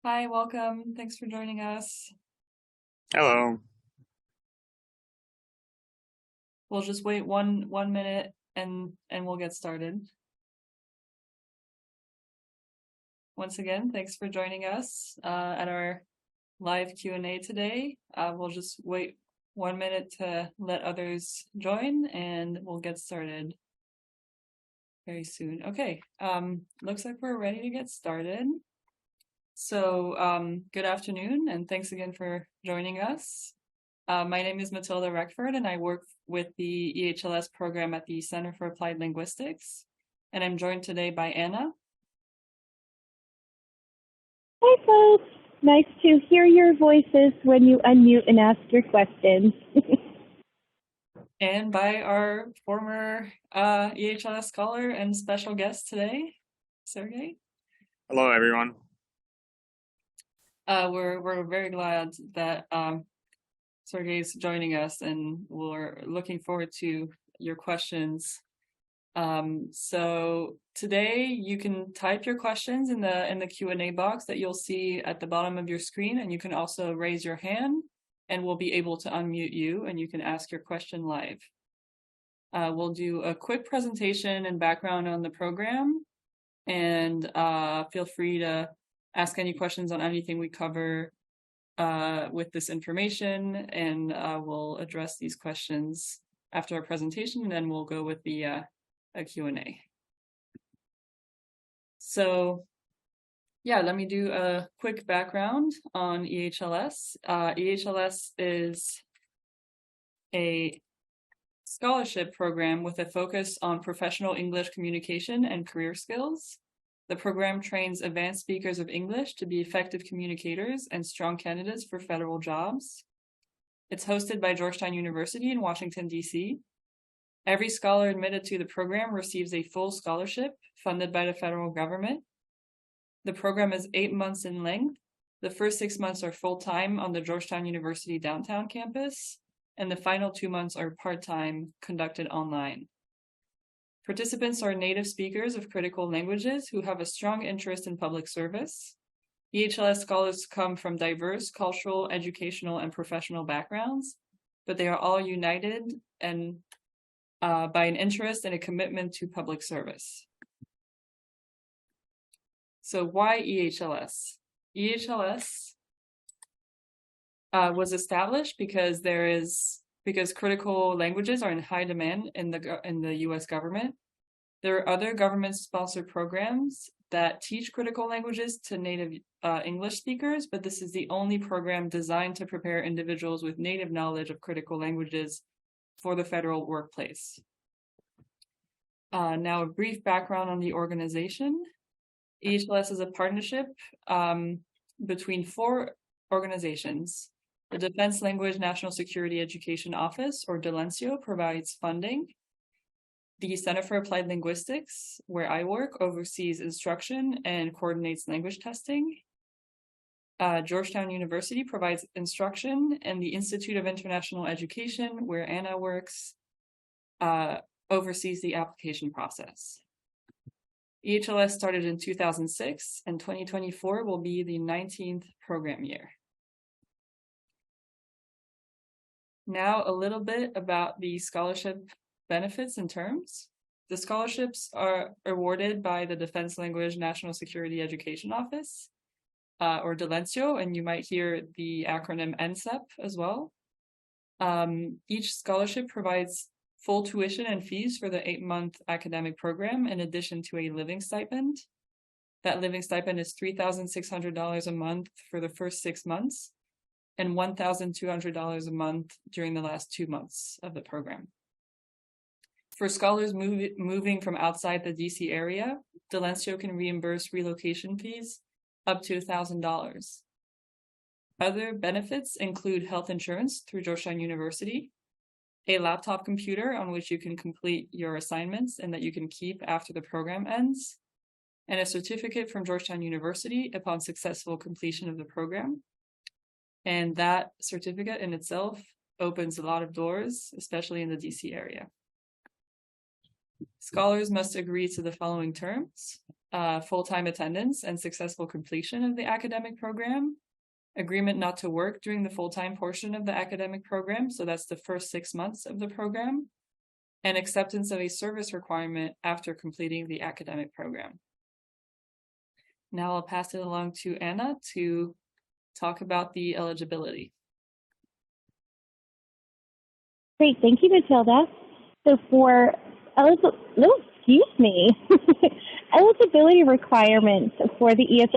Hi, welcome. Thanks for joining us. Hello. We'll just wait one minute and we'll get started. Once again, thanks for joining us at our live Q&A today. We'll just wait 1 minute to let others join and we'll get started very soon. Okay, looks like we're ready to get started. So good afternoon and thanks again for joining us. My name is Matilda Reckford and I work with the EHLS program at the Center for Applied Linguistics. And I'm joined today by Anna. Hi, folks. Nice to hear your voices when you unmute and ask your questions. And by our former EHLS scholar and special guest today, Sergey. Hello, everyone. We're very glad that Sergey's joining us, and we're looking forward to your questions. So today you can type your questions in the Q&A box that you'll see at the bottom of your screen, and you can also raise your hand and we'll be able to unmute you and you can ask your question live. We'll do a quick presentation and background on the program, and feel free to ask any questions on anything we cover with this information, and we'll address these questions after our presentation, and then we'll go with the a Q&A. So yeah, let me do a quick background on EHLS. EHLS is a scholarship program with a focus on professional English communication and career skills. The program trains advanced speakers of English to be effective communicators and strong candidates for federal jobs. It's hosted by Georgetown University in Washington, D.C. Every scholar admitted to the program receives a full scholarship funded by the federal government. The program is 8 months in length. The first 6 months are full-time on the Georgetown University downtown campus, and the final 2 months are part-time, conducted online. Participants are native speakers of critical languages who have a strong interest in public service. EHLS scholars come from diverse cultural, educational, and professional backgrounds, but they are all united and by an interest and a commitment to public service. So why EHLS? EHLS was established because critical languages are in high demand in the U.S. government. There are other government-sponsored programs that teach critical languages to native English speakers, but this is the only program designed to prepare individuals with native knowledge of critical languages for the federal workplace. Now, a brief background on the organization. EHLS is a partnership between 4 organizations. The Defense Language National Security Education Office, or DELENCIO, provides funding. The Center for Applied Linguistics, where I work, oversees instruction and coordinates language testing. Georgetown University provides instruction, and the Institute of International Education, where Anna works, oversees the application process. EHLS started in 2006, and 2024 will be the 19th program year. Now, a little bit about the scholarship benefits and terms. The scholarships are awarded by the Defense Language National Security Education Office, or DELENCIO, and you might hear the acronym NSEP as well. Each scholarship provides full tuition and fees for the 8-month academic program, in addition to a living stipend. That living stipend is $3,600 a month for the first 6 months, and $1,200 a month during the last 2 months of the program. For scholars moving from outside the DC area, DELENCIO can reimburse relocation fees up to $1,000. Other benefits include health insurance through Georgetown University, a laptop computer on which you can complete your assignments and that you can keep after the program ends, and a certificate from Georgetown University upon successful completion of the program. And that certificate in itself opens a lot of doors, especially in the DC area. Scholars must agree to the following terms. full-time attendance and successful completion of the academic program, agreement not to work during the full-time portion of the academic program, so that's the first 6 months of the program, and acceptance of a service requirement after completing the academic program. Now I'll pass it along to Anna to talk about the eligibility. Great, thank you, Matilda. So for eligibility requirements for the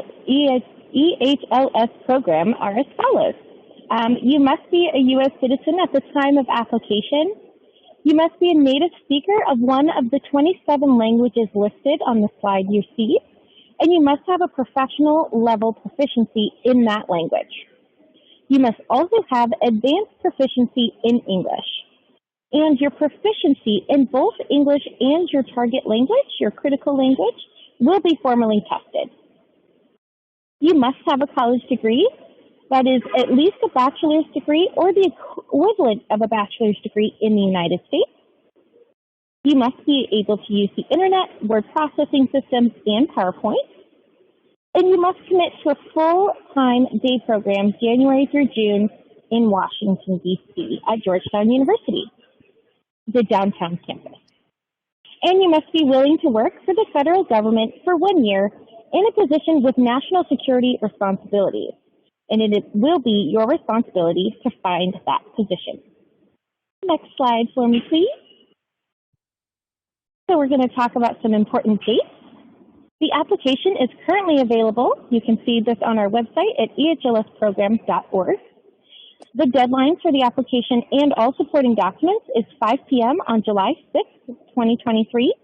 EHLS program are as follows. You must be a U.S. citizen at the time of application. You must be a native speaker of one of the 27 languages listed on the slide you see, and you must have a professional level proficiency in that language. You must also have advanced proficiency in English. And your proficiency in both English and your target language, your critical language, will be formally tested. You must have a college degree, that is at least a bachelor's degree or the equivalent of a bachelor's degree in the United States. You must be able to use the internet, word processing systems, and PowerPoint. And you must commit to a full-time day program January through June in Washington, D.C. at Georgetown University, the downtown campus. And you must be willing to work for the federal government for 1 year in a position with national security responsibilities. And it will be your responsibility to find that position. Next slide for me, please. So we're going to talk about some important dates. The application is currently available. You can see this on our website at ehlsprogram.org. The deadline for the application and all supporting documents is 5 p.m. on July 6th, 2023.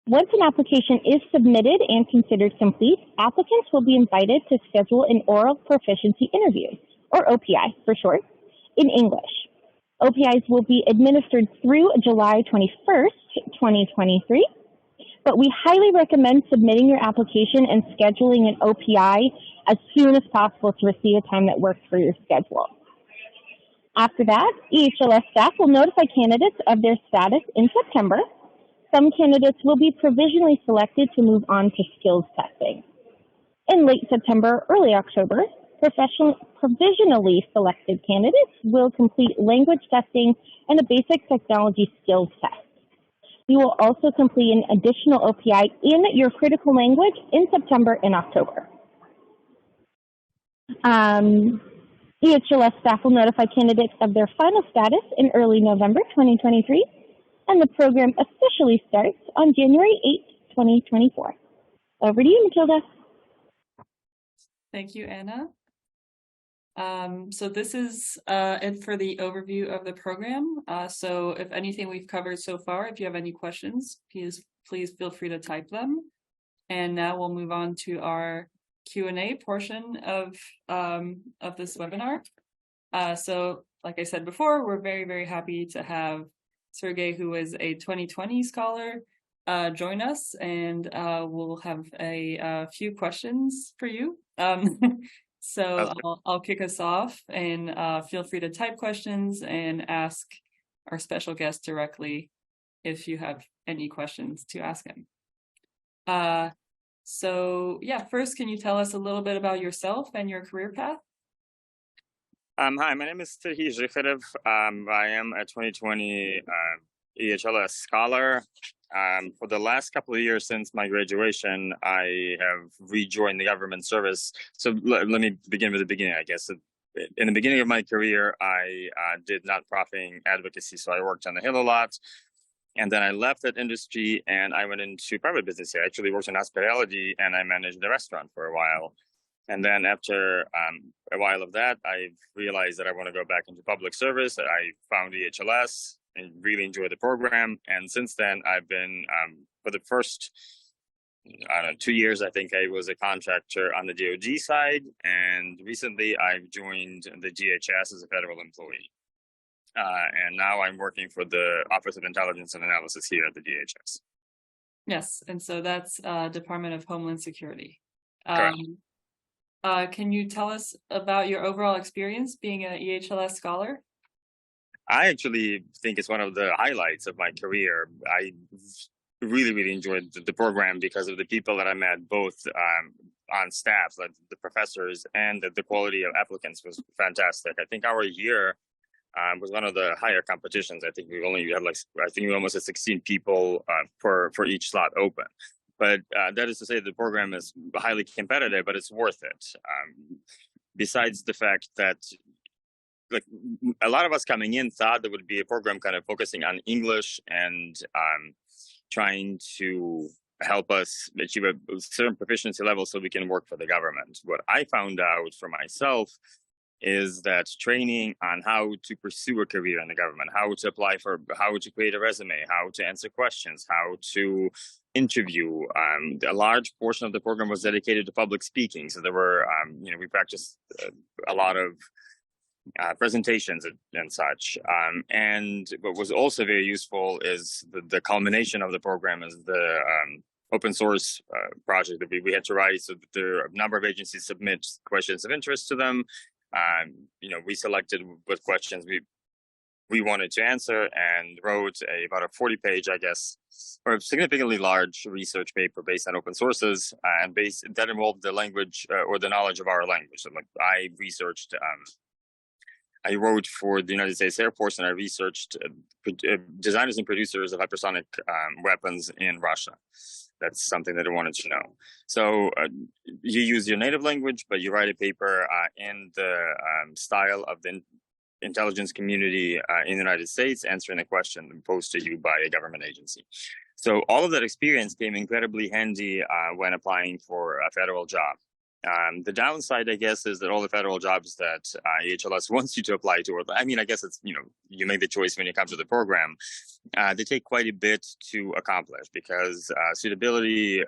Once an application is submitted and considered complete, applicants will be invited to schedule an oral proficiency interview, or OPI for short, in English. OPIs will be administered through July 21st, 2023, but we highly recommend submitting your application and scheduling an OPI as soon as possible to receive a time that works for your schedule. After that, EHLS staff will notify candidates of their status in September. Some candidates will be provisionally selected to move on to skills testing. In late September, early October, provisionally selected candidates will complete language testing and a basic technology skills test. You will also complete an additional OPI in your critical language in September and October. EHLS staff will notify candidates of their final status in early November 2023, and the program officially starts on January 8th, 2024. Over to you, Matilda. Thank you, Anna. So this is it for the overview of the program. So if anything we've covered so far, if you have any questions, please feel free to type them. And now we'll move on to our Q&A portion of this webinar. So like I said before, we're very, very happy to have Sergey, who is a 2020 scholar, join us, and we'll have a few questions for you. So I'll kick us off, and feel free to type questions and ask our special guest directly if you have any questions to ask him. So yeah, first, can you tell us a little bit about yourself and your career path? Hi, my name is Sergey Zhikharev. I am a 2020 EHLS scholar. For the last couple of years since my graduation, I have rejoined the government service. So let me begin with the beginning, I guess. In the beginning of my career, I did nonprofit advocacy, so I worked on the Hill a lot. And then I left that industry and I went into private business. I actually worked in hospitality and I managed a restaurant for a while. And then after a while of that, I realized that I want to go back into public service. I found EHLS and really enjoyed the program. And since then, I've been, for the first 2 years, I think I was a contractor on the DoD side. And recently, I've joined the DHS as a federal employee. And now I'm working for the Office of Intelligence and Analysis here at the DHS. Yes, and so that's Department of Homeland Security. Correct. Can you tell us about your overall experience being an EHLS scholar? I actually think it's one of the highlights of my career. I really enjoyed the program because of the people that I met, both on staff, like the professors, and the quality of applicants was fantastic. I think our year was one of the higher competitions. I think we only had we almost had 16 people for each slot open. But that is to say, the program is highly competitive, but it's worth it. Besides the fact that, like, a lot of us coming in thought there would be a program kind of focusing on English and trying to help us achieve a certain proficiency level so we can work for the government. What I found out for myself is that training on how to pursue a career in the government, how to apply for, how to create a resume, how to answer questions, how to interview. A large portion of the program was dedicated to public speaking. So there were, we practiced a lot of presentations and such. And what was also very useful is the culmination of the program is the open source project that we had to write. So that there are a number of agencies submit questions of interest to them. We selected what questions we wanted to answer and wrote about a 40-page, I guess, or a significantly large research paper based on open sources, and that involved the language or the knowledge of our language. So, like, I researched. I wrote for the United States Air Force, and I researched designers and producers of hypersonic weapons in Russia. That's something that I wanted to know. So you use your native language, but you write a paper in the style of the intelligence community in the United States, answering a question posed to you by a government agency. So all of that experience came incredibly handy when applying for a federal job. The downside, I guess, is that all the federal jobs that EHLS wants you to apply to, I guess it's, you make the choice when you come to the program. They take quite a bit to accomplish because suitability,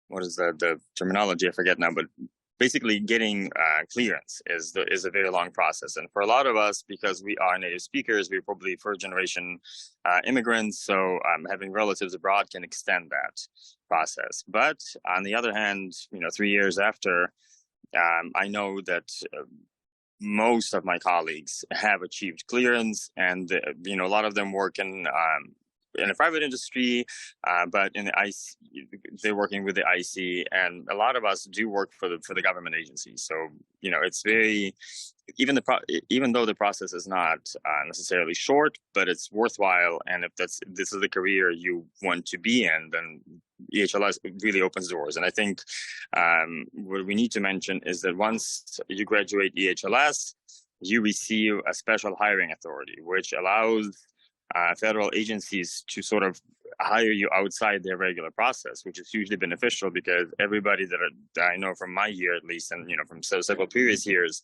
what is the terminology? I forget now, but basically getting clearance is a very long process. And for a lot of us, because we are native speakers, we're probably first generation immigrants. So having relatives abroad can extend that process. But on the other hand, 3 years after, I know that most of my colleagues have achieved clearance, and a lot of them work in the private industry, but in the IC, they're working with the IC, and a lot of us do work for the government agencies. So it's very, even though the process is not necessarily short, but it's worthwhile. And if this is the career you want to be in, then EHLS really opens doors. And I think what we need to mention is that once you graduate EHLS, you receive a special hiring authority, which allows federal agencies to sort of hire you outside their regular process, which is hugely beneficial because everybody that I know from my year, at least, and from several previous years,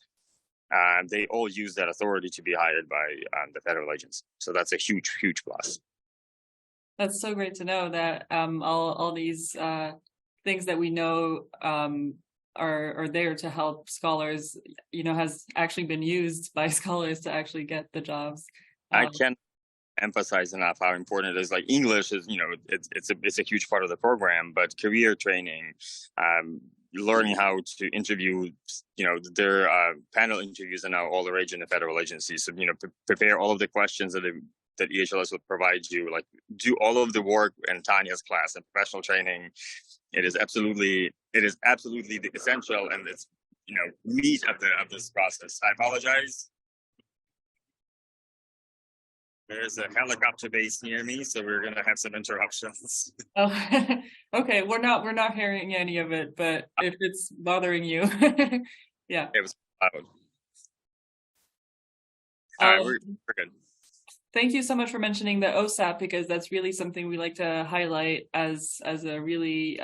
they all use that authority to be hired by the federal agency. So that's a huge plus. That's so great to know that all these things that we know are there to help scholars, has actually been used by scholars to actually get the jobs. I can't emphasize enough how important it is. Like, English is, it's a huge part of the program, but career training, learning how to interview, their panel interviews are now all the rage in the federal agencies. So, prepare all of the questions that EHLS will provide you, like do all of the work in Tanya's class and professional training. It is absolutely the essential, and it's, meat of this process. I apologize. There's a helicopter base near me, so we're gonna have some interruptions. Oh, okay. We're not hearing any of it, but if it's bothering you, yeah. It was loud. We're good. Thank you so much for mentioning the OSAP, because that's really something we like to highlight as a really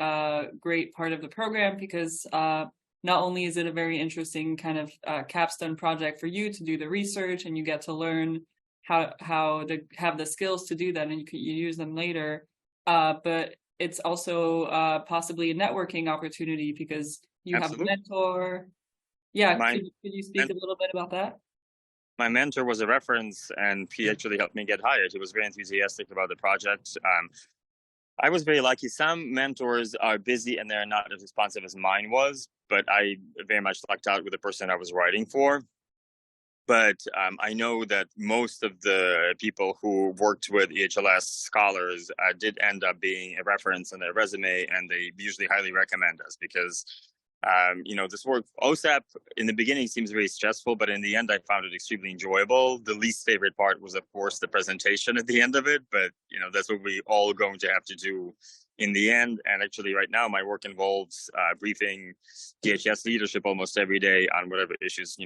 great part of the program, because not only is it a very interesting kind of capstone project for you to do the research, and you get to learn how to have the skills to do that, and you use them later, but it's also possibly a networking opportunity because you Absolutely. have a mentor. Yeah, could you speak a little bit about that? My mentor was a reference, and he actually helped me get hired. He was very enthusiastic about the project. I was very lucky. Some mentors are busy and they're not as responsive as mine was, but I very much lucked out with the person I was writing for. But I know that most of the people who worked with EHLS scholars did end up being a reference in their resume, and they usually highly recommend us because, this work, OSAP in the beginning seems very stressful, but in the end, I found it extremely enjoyable. The least favorite part was, of course, the presentation at the end of it, but, that's what we all going to have to do in the end. And actually right now my work involves briefing DHS leadership almost every day on whatever issues,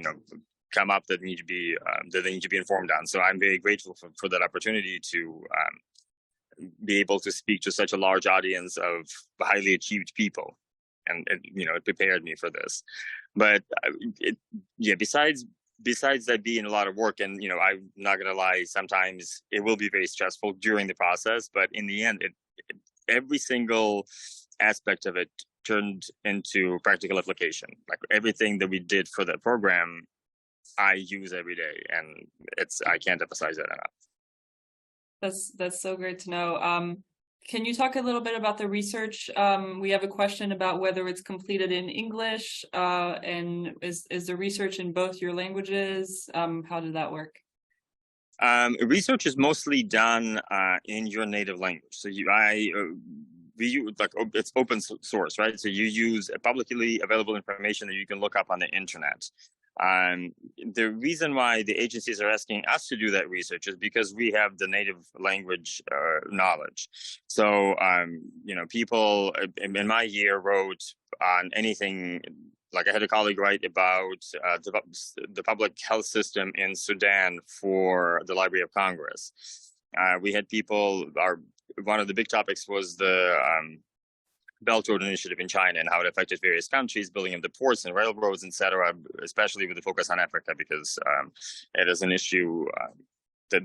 come up that need to be informed on. So I'm very grateful for that opportunity to be able to speak to such a large audience of highly achieved people, and it prepared me for this. But besides that being a lot of work, and I'm not gonna lie, sometimes it will be very stressful during the process, but in the end, every single aspect of it turned into practical application. Like everything that we did for the program, I use every day, and I can't emphasize that enough. That's so great to know. Can you talk a little bit about the research? We have a question about whether it's completed in English, and is the research in both your languages? How did that work? Research is mostly done in your native language. So we use, it's open source, right? So you use publicly available information that you can look up on the internet. The reason why the agencies are asking us to do that research is because we have the native language knowledge. So, people in my year wrote on anything. Like I had a colleague write about the public health system in Sudan for the Library of Congress. We had people. One of the big topics was the Belt Road Initiative in China and how it affected various countries, building of the ports and railroads, etc., especially with the focus on Africa, because it is an issue that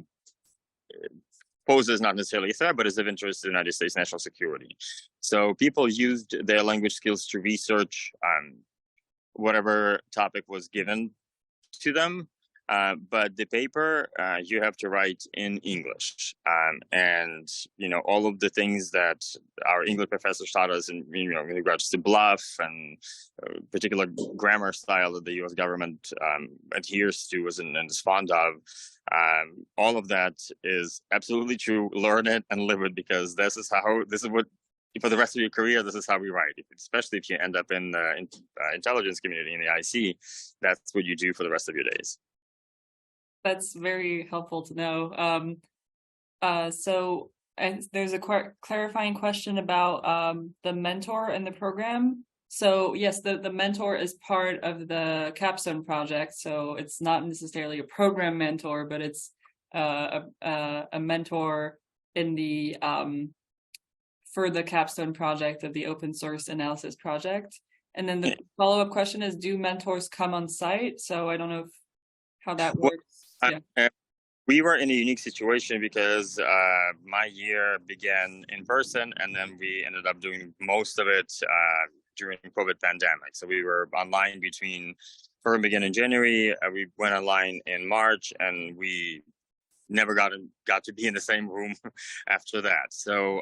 poses not necessarily a threat, but is of interest to the United States national security. So people used their language skills to research whatever topic was given to them. But the paper, you have to write in English. And, all of the things that our English professors taught us in regards to bluff and particular grammar style that the U.S. government adheres to and is fond of, all of that is absolutely true. Learn it and live it, because this is what, for the rest of your career, this is how we write. Especially if you end up in the intelligence community, in the IC, that's what you do for the rest of your days. That's very helpful to know. So there's a clarifying question about the mentor in the program. So yes, the mentor is part of the capstone project. So it's not necessarily a program mentor, but it's a mentor in the for the capstone project of the open source analysis project. And then the follow-up question is, do mentors come on site? So I don't know how that works. We were in a unique situation because my year began in person, and then we ended up doing most of it during COVID pandemic. So we were online program began in January. We went online in March, and we never got to be in the same room after that. So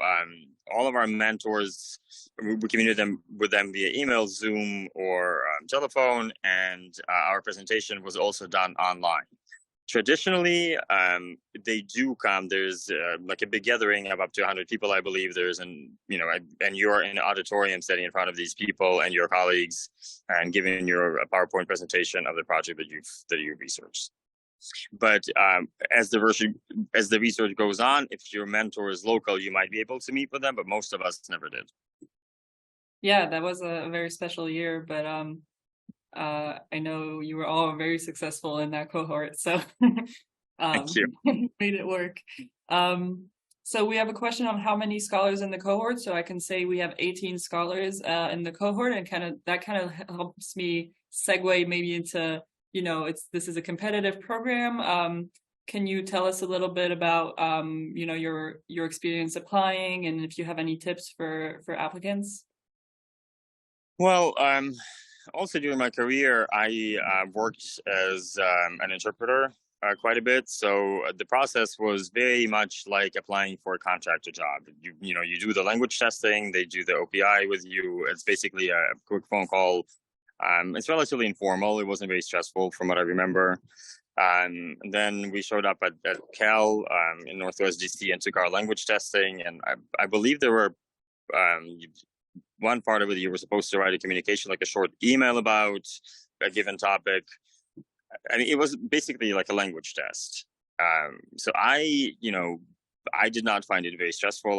all of our mentors, we communicated with them via email, Zoom, or telephone, and our presentation was also done online. Traditionally, they do come. There's like a big gathering of up to 100 people, I believe. And you're in an auditorium sitting in front of these people and your colleagues, and giving your PowerPoint presentation of the project that you researched. But as the research goes on, if your mentor is local, you might be able to meet with them, but most of us never did. Yeah, that was a very special year, but I know you were all very successful in that cohort, so Thank you. made it work. So we have a question on how many scholars in the cohort. So I can say we have 18 scholars in the cohort, and that helps me segue maybe into, this is a competitive program. Can you tell us a little bit about your experience applying, and if you have any tips for applicants? Well, also during my career, I worked as an interpreter quite a bit. So the process was very much like applying for a contractor job. You do the language testing, they do the OPI with you. It's basically a quick phone call. It's relatively informal. It wasn't very stressful from what I remember. And then we showed up at Cal in Northwest DC and took our language testing. And I believe there were one part of it, you were supposed to write a communication, like a short email about a given topic. I mean, it was basically like a language test. So I did not find it very stressful.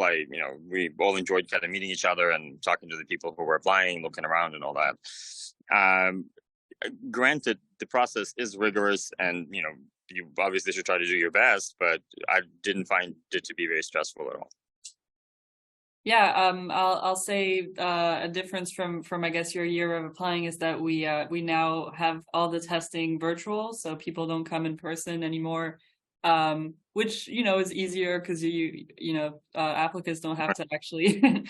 We all enjoyed kind of meeting each other and talking to the people who were applying, looking around and all that. Granted, the process is rigorous and, you obviously should try to do your best, but I didn't find it to be very stressful at all. Yeah, I'll say a difference from I guess your year of applying is that we now have all the testing virtual, so people don't come in person anymore, which is easier because applicants don't have to actually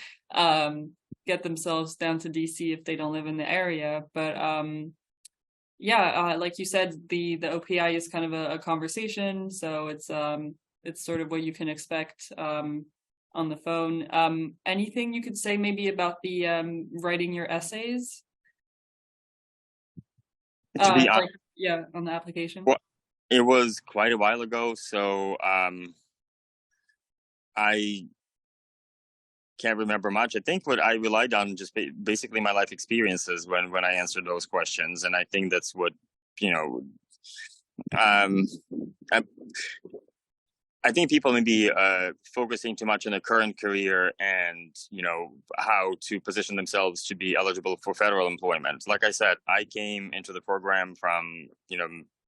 get themselves down to DC if they don't live in the area. But like you said, the OPI is kind of a conversation, so it's sort of what you can expect on the phone. Anything you could say maybe about the writing your essays? To be honest, on the application. Well, it was quite a while ago, so I can't remember much. I think what I relied on just basically my life experiences when I answered those questions, and I think that's what I think people may be focusing too much on their current career and, how to position themselves to be eligible for federal employment. Like I said, I came into the program from,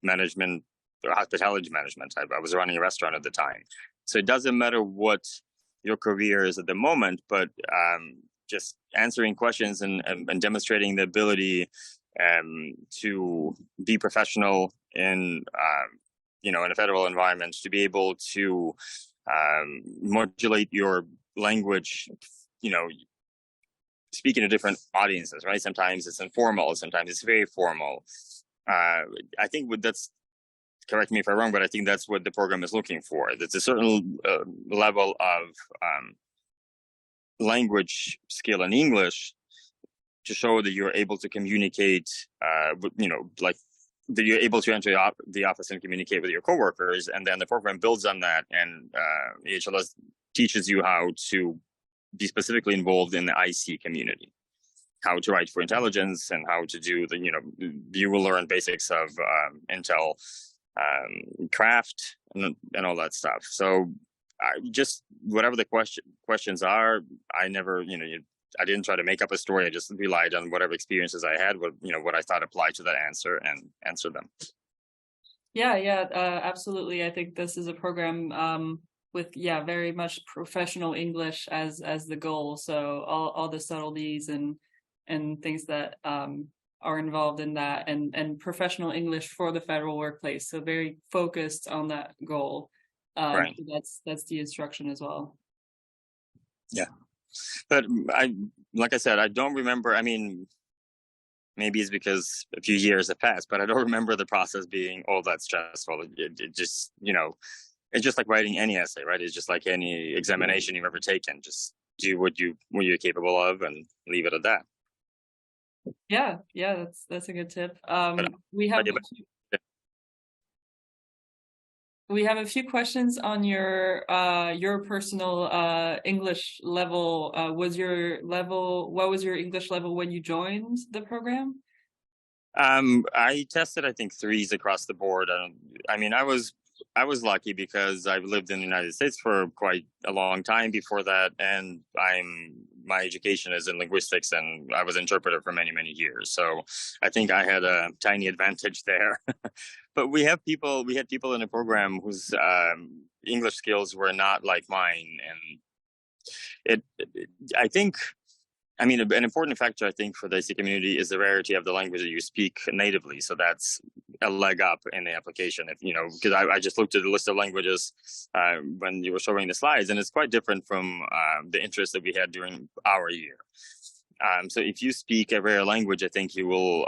management, hospitality management. I was running a restaurant at the time. So it doesn't matter what your career is at the moment, but just answering questions and demonstrating the ability to be professional in in a federal environment, to be able to modulate your language, speaking to different audiences, right? Sometimes it's informal, sometimes it's very formal. I think that's, correct me if I'm wrong, but I think that's what the program is looking for. There's a certain level of language skill in English to show that you're able to communicate, that you're able to enter the office and communicate with your coworkers, and then the program builds on that, and EHLS teaches you how to be specifically involved in the IC community, how to write for intelligence, and how to do you will learn basics of Intel craft and all that stuff. So just whatever the questions are, I never, I didn't try to make up a story. I just relied on whatever experiences I had, what I thought applied to that answer, and answered them. Yeah, absolutely. I think this is a program with very much professional English as the goal. So all the subtleties and things that are involved in that, and professional English for the federal workplace. So very focused on that goal. Right. So that's the instruction as well. Yeah. But like I said, I don't remember. I mean, maybe it's because a few years have passed, but I don't remember the process being all that stressful. It just, it's just like writing any essay, right? It's just like any examination you've ever taken. Just do what you're capable of and leave it at that. Yeah, that's a good tip. We have a few questions on your personal English level. What was your English level when you joined the program? I tested, I think, 3s across the board. I mean, I was lucky because I've lived in the United States for quite a long time before that, and my education is in linguistics, and I was an interpreter for many, many years. So I think I had a tiny advantage there. But we had people in the program whose English skills were not like mine, and I think, I mean, an important factor, I think, for the IC community is the rarity of the language that you speak natively. So that's a leg up in the application, because I just looked at the list of languages when you were showing the slides, and it's quite different from the interest that we had during our year. So if you speak a rare language, I think you will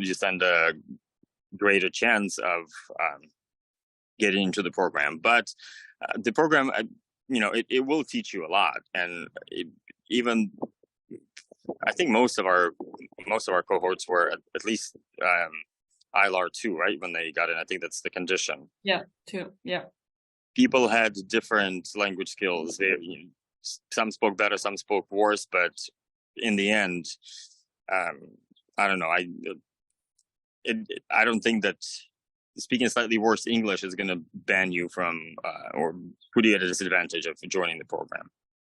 stand a greater chance of getting into the program. But the program, it will teach you a lot, and even I think most of our cohorts were at least ILR 2, right? When they got in, I think that's the condition. Yeah, 2. Yeah. People had different language skills. Some spoke better, some spoke worse, but in the end, I don't know. I don't think that speaking slightly worse English is going to ban you from or put you at a disadvantage of joining the program.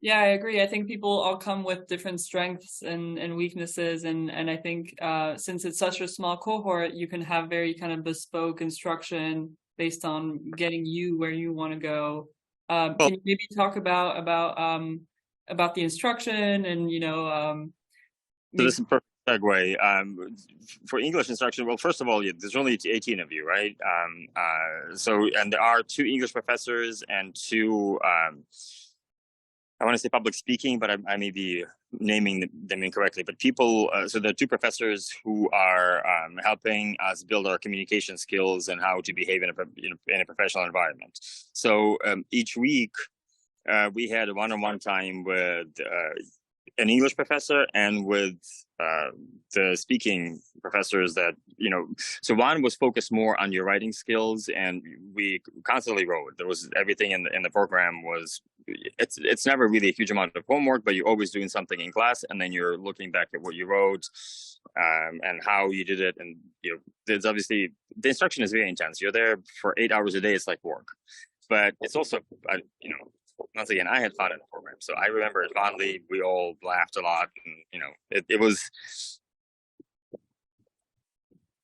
Yeah, I agree. I think people all come with different strengths and weaknesses, and I think since it's such a small cohort, you can have very kind of bespoke instruction based on getting you where you want to go. Can you maybe talk about the instruction and so this is a perfect segue. For English instruction, well, first of all, there's only 18 of you, right? And there are 2 English professors and 2. I want to say public speaking, but I may be naming them incorrectly. But people, so there are 2 professors who are helping us build our communication skills and how to behave in a professional environment. So each week we had a one-on-one time with an English professor and with the speaking professors that, so one was focused more on your writing skills, and we constantly wrote. There was everything in the program was, it's never really a huge amount of homework, but you're always doing something in class, and then you're looking back at what you wrote and how you did it. And, there's obviously, the instruction is very intense. You're there for 8 hours a day. It's like work, but it's also, once again, I had fun in the program. So I remember it fondly. We all laughed a lot. And,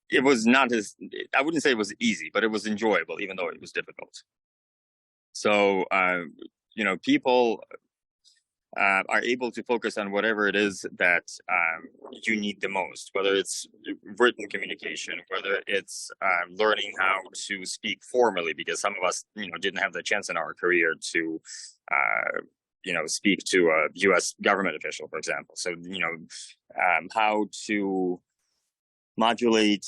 it was not as, I wouldn't say it was easy, but it was enjoyable, even though it was difficult. So, people are able to focus on whatever it is that you need the most, whether it's written communication, whether it's learning how to speak formally, because some of us, didn't have the chance in our career to, speak to a U.S. government official, for example. So, how to modulate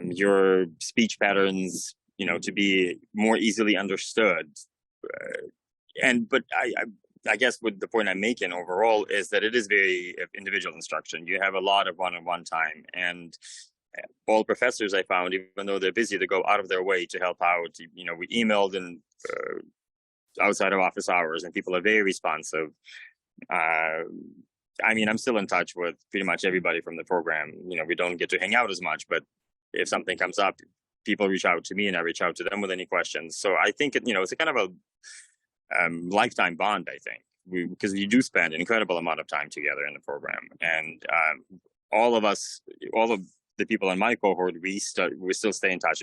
your speech patterns, to be more easily understood. But I guess what the point I'm making overall is that it is very individual instruction. You have a lot of one-on-one time, and all professors I found, even though they're busy, they go out of their way to help out. We emailed and outside of office hours, and people are very responsive. I'm still in touch with pretty much everybody from the program. We don't get to hang out as much, but if something comes up, people reach out to me and I reach out to them with any questions. So I think, it's a kind of a lifetime bond, I think, because you do spend an incredible amount of time together in the program. And all of the people in my cohort, we still stay in touch.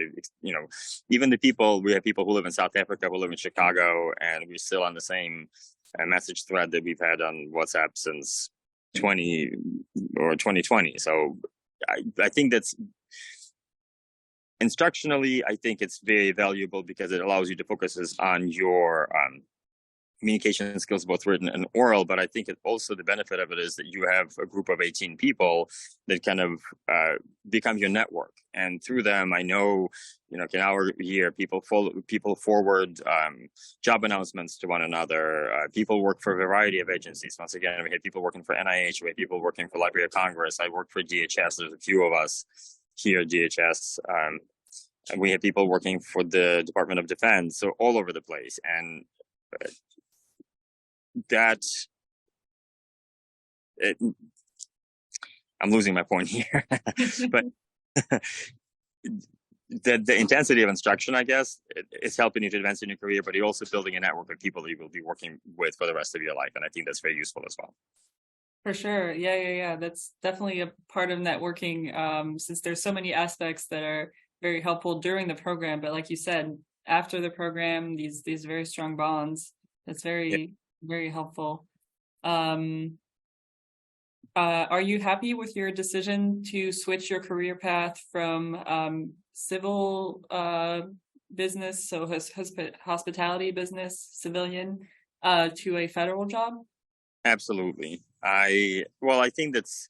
Even we have people who live in South Africa, who live in Chicago, and we're still on the same message thread that we've had on WhatsApp since 2020. So I think that's instructionally, I think it's very valuable because it allows you to focus on your communication skills, both written and oral. But I think also the benefit of it is that you have a group of 18 people that kind of become your network. And through them, I know, in our year, people forward job announcements to one another. People work for a variety of agencies. Once again, we had people working for NIH, we had people working for Library of Congress. I work for DHS. There's a few of us here at DHS. And we have people working for the Department of Defense, so all over the place. And I'm losing my point here, but the intensity of instruction, I guess, is helping you to advance in your career, but you're also building a network of people that you will be working with for the rest of your life. And I think that's very useful as well. For sure. Yeah. That's definitely a part of networking, since there's so many aspects that are very helpful during the program. But like you said, after the program, these very strong bonds, that's very, very helpful. Are you happy with your decision to switch your career path from civil business, so hospitality business, civilian, to a federal job? Absolutely. I think that's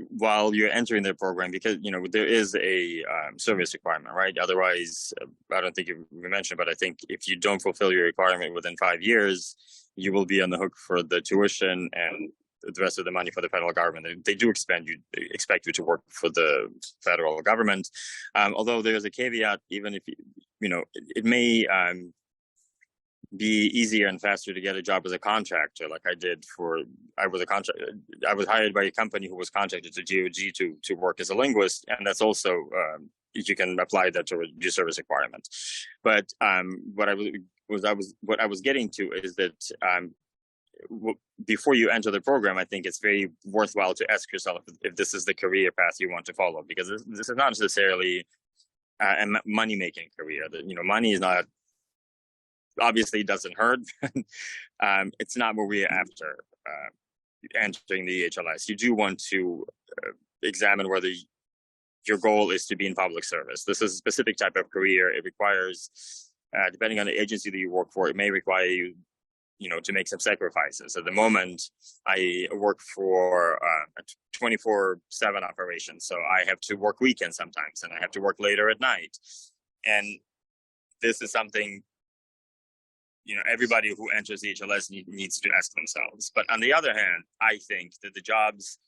while you're entering the program, because there is a service requirement, right? Otherwise, I don't think you mentioned, but I think if you don't fulfill your requirement within 5 years, you will be on the hook for the tuition and the rest of the money for the federal government. They do expect you to work for the federal government. Although there's a caveat, even if it may be easier and faster to get a job as a contractor, like I did I was hired by a company who was contracted to GOG to work as a linguist, and that's also you can apply that to your service requirement. But what I was getting to is that before you enter the program, I think it's very worthwhile to ask yourself if this is the career path you want to follow, because this is not necessarily a money-making career. Money is not, obviously it doesn't hurt. It's not what we're after entering the EHLS. You do want to examine whether your goal is to be in public service. This is a specific type of career. It requires, depending on the agency that you work for, it may require you to make some sacrifices. At the moment, I work for a 24/7 operation, so I have to work weekends sometimes, and I have to work later at night. And this is something everybody who enters the EHLS needs to ask themselves. But on the other hand, I think that the jobs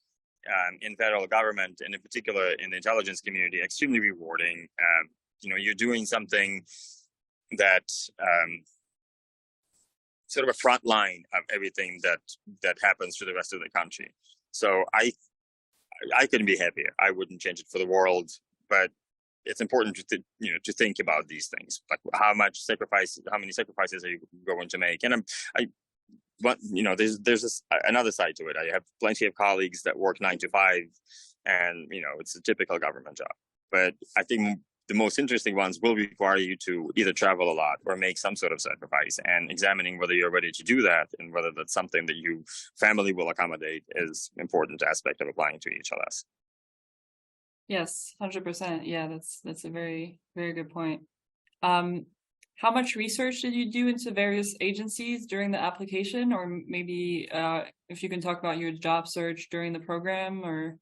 in federal government, and in particular in the intelligence community, are extremely rewarding. You're doing something that sort of a front line of everything that happens to the rest of the country. So I couldn't be happier. I wouldn't change it for the world, but it's important to think about these things, like how many sacrifices are you going to make? And there's another side to it. I have plenty of colleagues that work 9 to 5, and it's a typical government job. But I think the most interesting ones will require you to either travel a lot or make some sort of sacrifice, and examining whether you're ready to do that and whether that's something that your family will accommodate is an important aspect of applying to EHLS. Yes, 100%. Yeah, that's a very, very good point. How much research did you do into various agencies during the application, or maybe if you can talk about your job search during the program? Or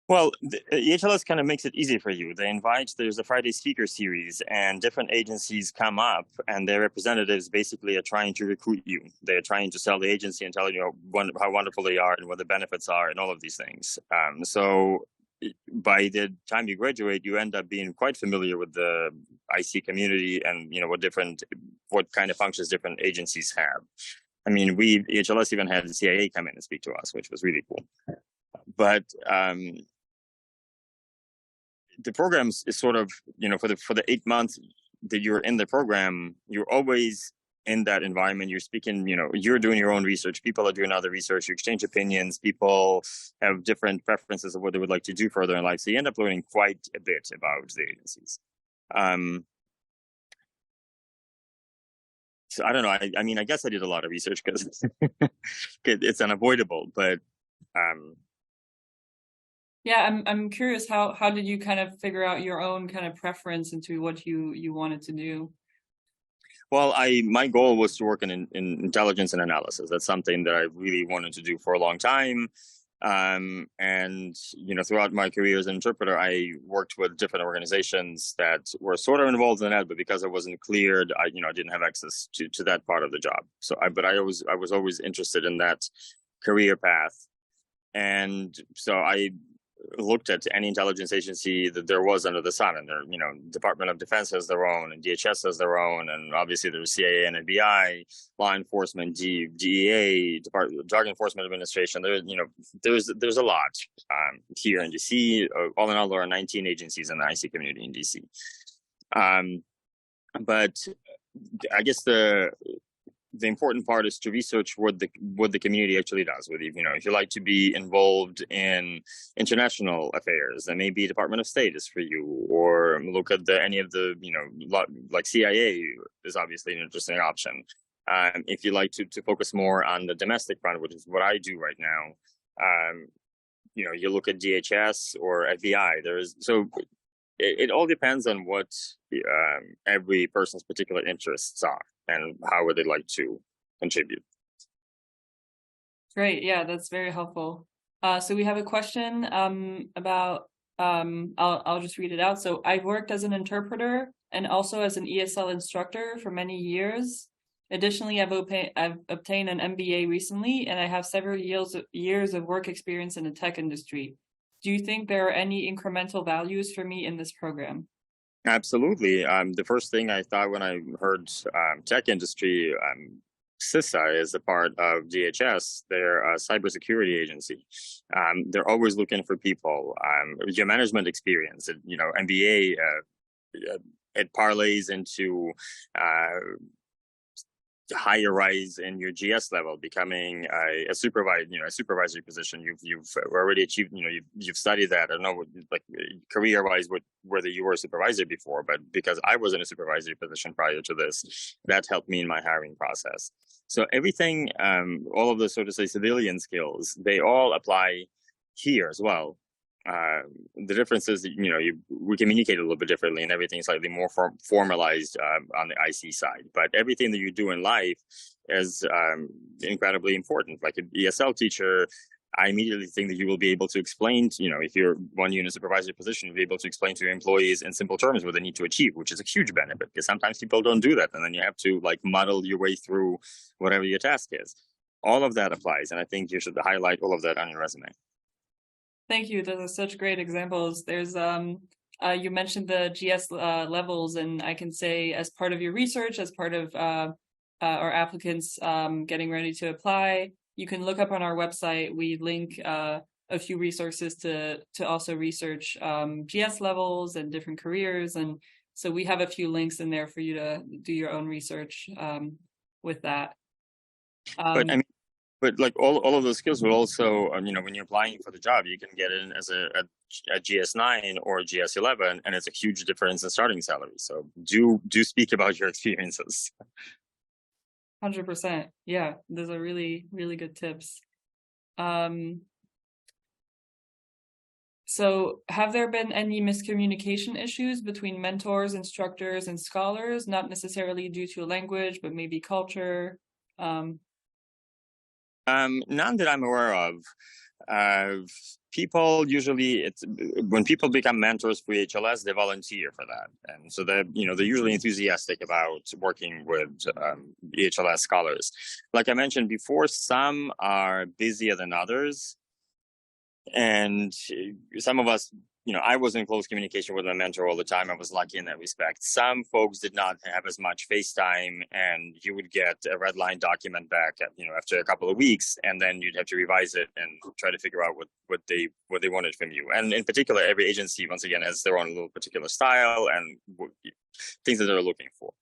well, the EHLS kind of makes it easy for you. There's a Friday speaker series, and different agencies come up, and their representatives basically are trying to recruit you. They're trying to sell the agency and tell you how wonderful they are and what the benefits are and all of these things. So by the time you graduate, you end up being quite familiar with the IC community and what kind of functions different agencies have. I mean, EHLS even had the CIA come in and speak to us, which was really cool. But the program is sort of, for the 8 months that you're in the program, you're always in that environment. You're speaking, you're doing your own research. People are doing other research. You exchange opinions. People have different preferences of what they would like to do further in life. So you end up learning quite a bit about the agencies. So I don't know. I mean, I guess I did a lot of research because it's unavoidable, but yeah, I'm curious, how did you kind of figure out your own kind of preference into what you wanted to do? Well, my goal was to work in intelligence and analysis. That's something that I really wanted to do for a long time. And throughout my career as an interpreter, I worked with different organizations that were sort of involved in that, but because I wasn't cleared, I didn't have access to that part of the job. So I was always interested in that career path. And so I looked at any intelligence agency that there was under the sun, and Department of Defense has their own, and DHS has their own, and obviously there's CIA and FBI, law enforcement, DEA, Drug Enforcement Administration. There's a lot here in DC. All in all, there are 19 agencies in the IC community in DC. But I guess the important part is to research what the community actually does. If you like to be involved in international affairs, then maybe Department of State is for you, or look at any of the like CIA is obviously an interesting option. If you like to focus more on the domestic front, which is what I do right now, you look at DHS or FBI. It all depends on what every person's particular interests are and how would they like to contribute. Great. Yeah, that's very helpful. So we have a question about, I'll just read it out. So I've worked as an interpreter and also as an ESL instructor for many years. Additionally, I've obtained an MBA recently, and I have several years of work experience in the tech industry. Do you think there are any incremental values for me in this program? Absolutely. The first thing I thought when I heard tech industry, CISA is a part of DHS. They're a cybersecurity agency. They're always looking for people. Your management experience, MBA, it parlays into higher rise in your GS level, becoming a supervisory position. You've already achieved, you've studied that. I don't know, like career wise, whether you were a supervisor before, but because I was in a supervisory position prior to this, that helped me in my hiring process. So everything, all of the, so to say, civilian skills, they all apply here as well. The difference is that, we communicate a little bit differently and everything slightly more formalized on the IC side. But everything that you do in life is incredibly important. Like an ESL teacher, I immediately think that you will be able to explain, if you're one unit supervisor position, you'll be able to explain to your employees in simple terms what they need to achieve, which is a huge benefit because sometimes people don't do that. And then you have to muddle your way through whatever your task is. All of that applies. And I think you should highlight all of that on your resume. Thank you. Those are such great examples. There's you mentioned the GS levels, and I can say as part of your research, as part of our applicants getting ready to apply, you can look up on our website. We link a few resources to also research GS levels and different careers, and so we have a few links in there for you to do your own research with that. But all of those skills will also, when you're applying for the job, you can get in as a GS9 or a GS11, and it's a huge difference in starting salary. So do speak about your experiences. 100%. Yeah, those are really, really good tips. So have there been any miscommunication issues between mentors, instructors, and scholars, not necessarily due to language, but maybe culture? None that I'm aware of. People usually, when people become mentors for EHLS, they volunteer for that, and so they're usually enthusiastic about working with EHLS scholars. Like I mentioned before, some are busier than others, and some of us, I was in close communication with my mentor all the time. I was lucky in that respect. Some folks did not have as much FaceTime, and you would get a red line document back, after a couple of weeks, and then you'd have to revise it and try to figure out what they wanted from you. And in particular, every agency, once again, has their own little particular style and things that they're looking for.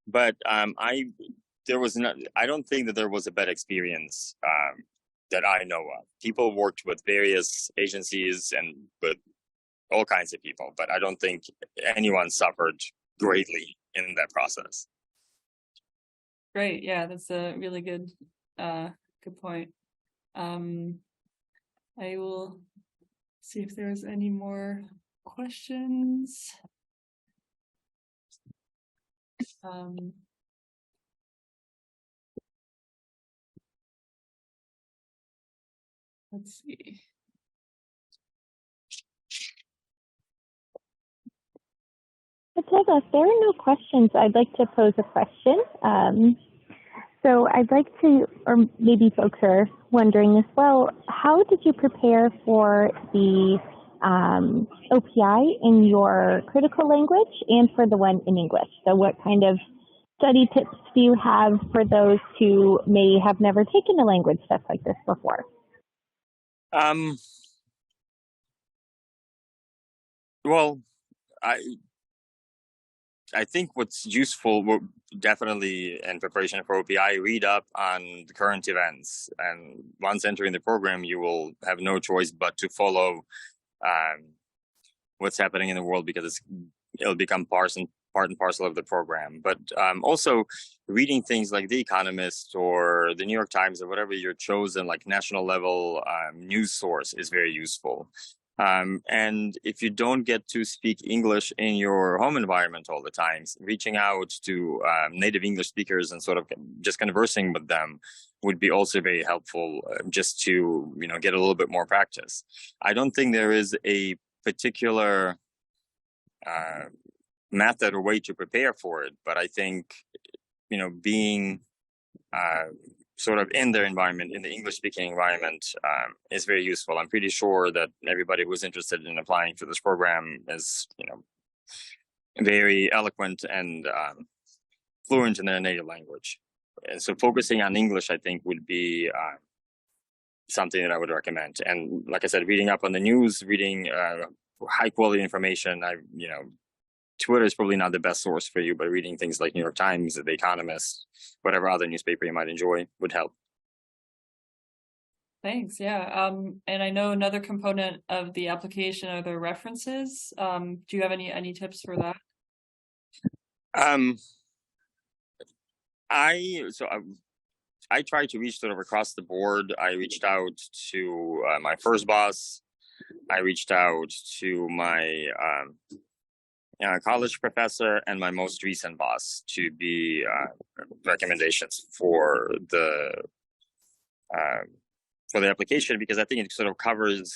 But I don't think that there was a bad experience that I know of. People worked with various agencies and with all kinds of people, but I don't think anyone suffered greatly in that process. Great. Yeah, that's a really good point. I will see if there's any more questions. Let's see. Matilda, if there are no questions, I'd like to pose a question. So I'd like to, or maybe folks are wondering as well, how did you prepare for the OPI in your critical language and for the one in English? So what kind of study tips do you have for those who may have never taken a language test like this before? Well, I think what's useful, definitely in preparation for OPI, read up on the current events. And once entering the program, you will have no choice but to follow what's happening in the world, because it'll become part and parcel of the program. But also reading things like The Economist or the New York Times or whatever your chosen national level news source is very useful. And if you don't get to speak English in your home environment all the time, reaching out to native English speakers and sort of just conversing with them would be also very helpful, just to get a little bit more practice. I don't think there is a particular method or way to prepare for it, but I think being sort of in their environment, in the English-speaking environment, is very useful. I'm pretty sure that everybody who's interested in applying for this program is, very eloquent and fluent in their native language. And so focusing on English, I think, would be something that I would recommend. And like I said, reading up on the news, reading high-quality information. Twitter is probably not the best source for you, but reading things like New York Times, The Economist, whatever other newspaper you might enjoy would help. Thanks. Yeah. And I know another component of the application are the references. Do you have any tips for that? I tried to reach sort of across the board. I reached out to my first boss. I reached out to my college professor and my most recent boss to be recommendations for the application, because I think it sort of covers.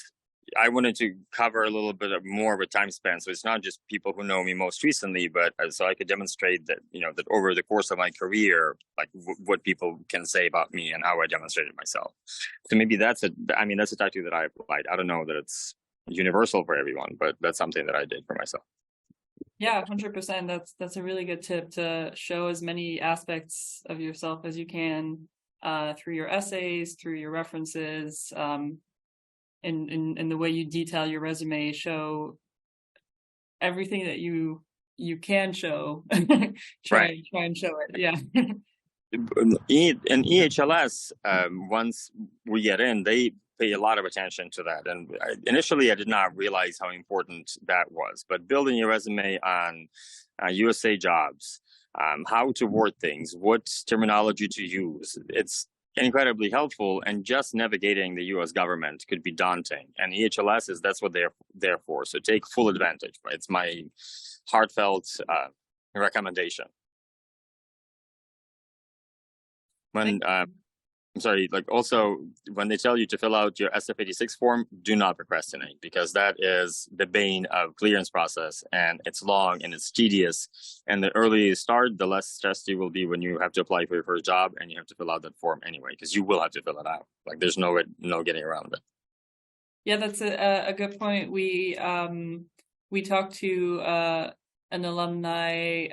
I wanted to cover a little bit more of a time span, so it's not just people who know me most recently, but so I could demonstrate that that over the course of my career, like what people can say about me and how I demonstrated myself. So maybe that's a tactic that I applied. I don't know that it's universal for everyone, but that's something that I did for myself. Yeah, 100%. That's a really good tip, to show as many aspects of yourself as you can through your essays, through your references. In the way you detail your resume, show everything that you can show. try and show it. Yeah. In EHLS, once we get in, they pay a lot of attention to that. And initially, I did not realize how important that was. But building your resume on USA jobs, how to word things, what terminology to use, it's incredibly helpful. And just navigating the US government could be daunting. And EHLS that's what they're there for. So take full advantage. It's my heartfelt recommendation. When I'm sorry, also when they tell you to fill out your SF-86 form, do not procrastinate, because that is the bane of clearance process, and it's long and it's tedious. And the earlier you start, the less stressed you will be when you have to apply for your first job and you have to fill out that form anyway, because you will have to fill it out. There's no getting around it. Yeah, that's a good point. We talked to an alumni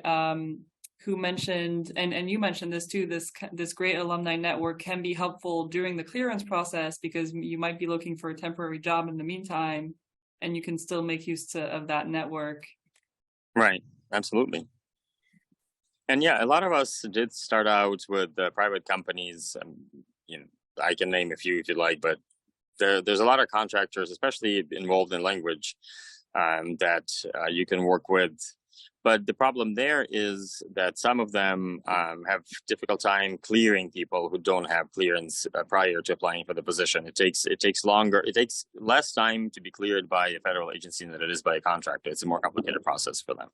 who mentioned, and you mentioned this too, this great alumni network can be helpful during the clearance process, because you might be looking for a temporary job in the meantime, and you can still make use of that network. Right, absolutely. And yeah, a lot of us did start out with private companies. I can name a few if you like, but there's a lot of contractors, especially involved in language, that you can work with. But the problem there is that some of them have difficult time clearing people who don't have clearance prior to applying for the position. It takes longer. It takes less time to be cleared by a federal agency than it is by a contractor. It's a more complicated process for them.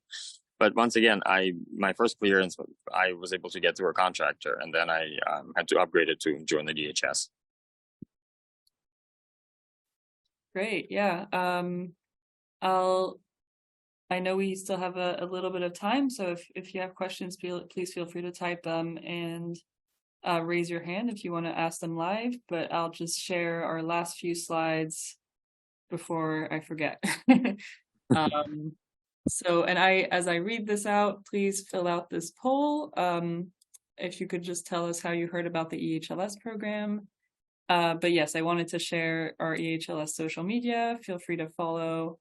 But once again, my first clearance, I was able to get through a contractor, and then I had to upgrade it to join the DHS. Great. Yeah. I know we still have a little bit of time, so if you have questions, please feel free to type them and raise your hand if you want to ask them live. But I'll just share our last few slides before I forget. So, and as I read this out, please fill out this poll. If you could just tell us how you heard about the EHLS program. But yes, I wanted to share our EHLS social media. Feel free to follow.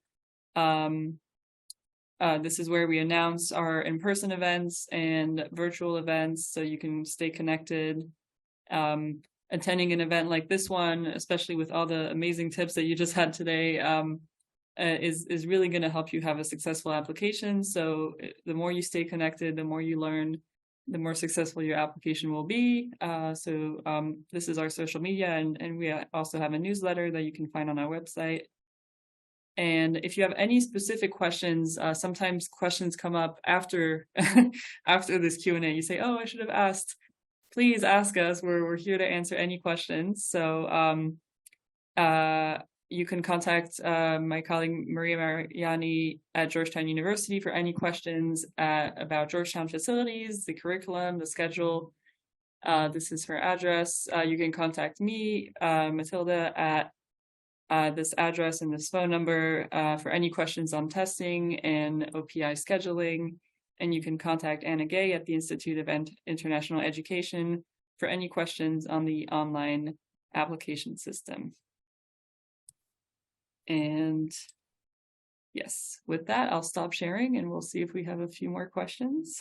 This is where we announce our in-person events and virtual events, so you can stay connected. Attending an event like this one, especially with all the amazing tips that you just had today, is really going to help you have a successful application. So the more you stay connected, the more you learn, the more successful your application will be. So this is our social media, and we also have a newsletter that you can find on our website. And if you have any specific questions, sometimes questions come up after after this Q&A. You say, "Oh, I should have asked." Please ask us. We're here to answer any questions. So you can contact my colleague Maria Mariani at Georgetown University for any questions about Georgetown facilities, the curriculum, the schedule. This is her address. You can contact me, Matilda, at this address and this phone number for any questions on testing and OPI scheduling. And you can contact Anna Gay at the Institute of International Education for any questions on the online application system. And yes, with that, I'll stop sharing and we'll see if we have a few more questions.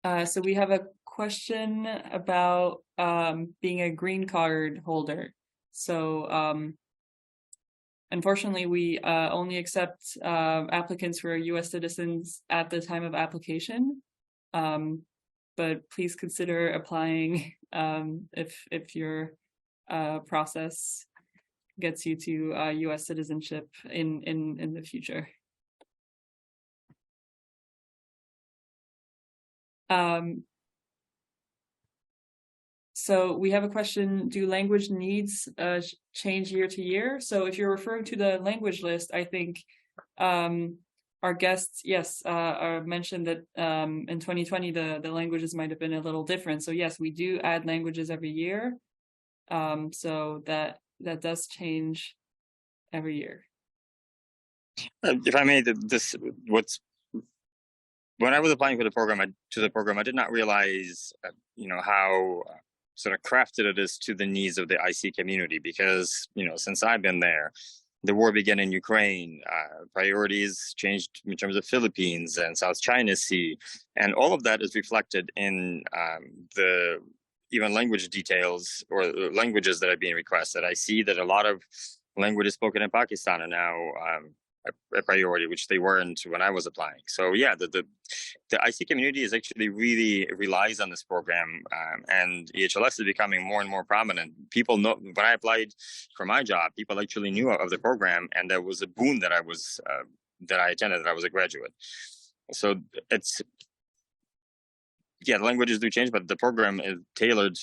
So we have a question about being a green card holder. So unfortunately, we only accept applicants who are U.S. citizens at the time of application. But please consider applying if your process gets you to U.S. citizenship in the future. So we have a question, do language needs change year to year? So if you're referring to the language list, I think our guests, yes, mentioned that in 2020, the languages might have been a little different. So yes, we do add languages every year. So that does change every year. If I may, when I was applying for the program, I did not realize, how sort of crafted it is to the needs of the IC community, because, since I've been there, the war began in Ukraine, priorities changed in terms of Philippines and South China Sea, and all of that is reflected in the even language details or languages that are being requested. I see that a lot of languages spoken in Pakistan are now a priority, which they weren't when I was applying. So yeah, the IC community is actually really relies on this program, and EHLS is becoming more and more prominent. People know, when I applied for my job, people actually knew of the program, and that was a boon that I attended, that I was a graduate. So the languages do change, but the program is tailored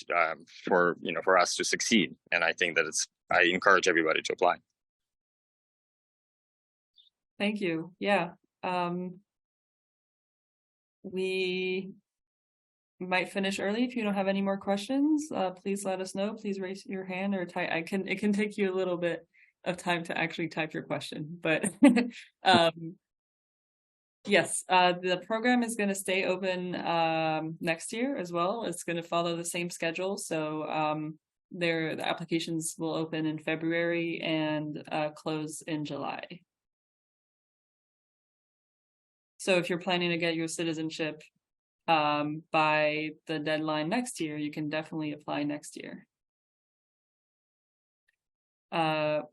for us to succeed, and I think that I encourage everybody to apply. Thank you. Yeah. We might finish early. If you don't have any more questions, please let us know. Please raise your hand or type. It can take you a little bit of time to actually type your question, but yes, the program is going to stay open next year as well. It's going to follow the same schedule. So the applications will open in February and close in July. So if you're planning to get your citizenship by the deadline next year, you can definitely apply next year. And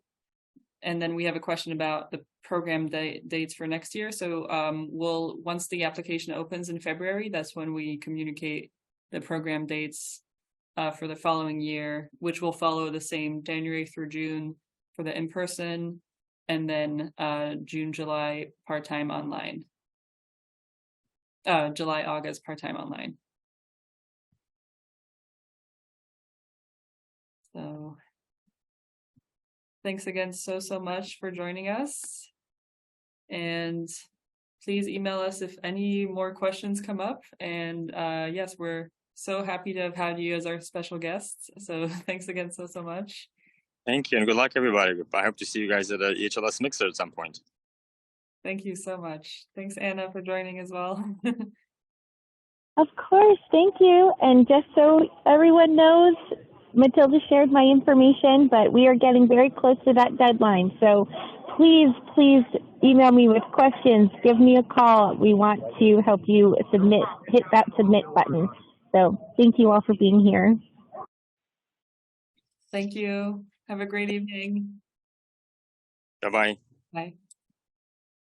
then we have a question about the program dates for next year. So once the application opens in February, that's when we communicate the program dates for the following year, which will follow the same January through June for the in-person, and then June, July, part-time online. July, August, part-time online. So thanks again so much for joining us. And please email us if any more questions come up. And yes, we're so happy to have had you as our special guests. So thanks again so much. Thank you, and good luck, everybody. I hope to see you guys at a EHLS Mixer at some point. Thank you so much. Thanks, Anna, for joining as well. Of course, thank you. And just so everyone knows, Matilda shared my information, but we are getting very close to that deadline. So please email me with questions. Give me a call. We want to help you hit that submit button. So thank you all for being here. Thank you. Have a great evening. Bye-bye. Bye.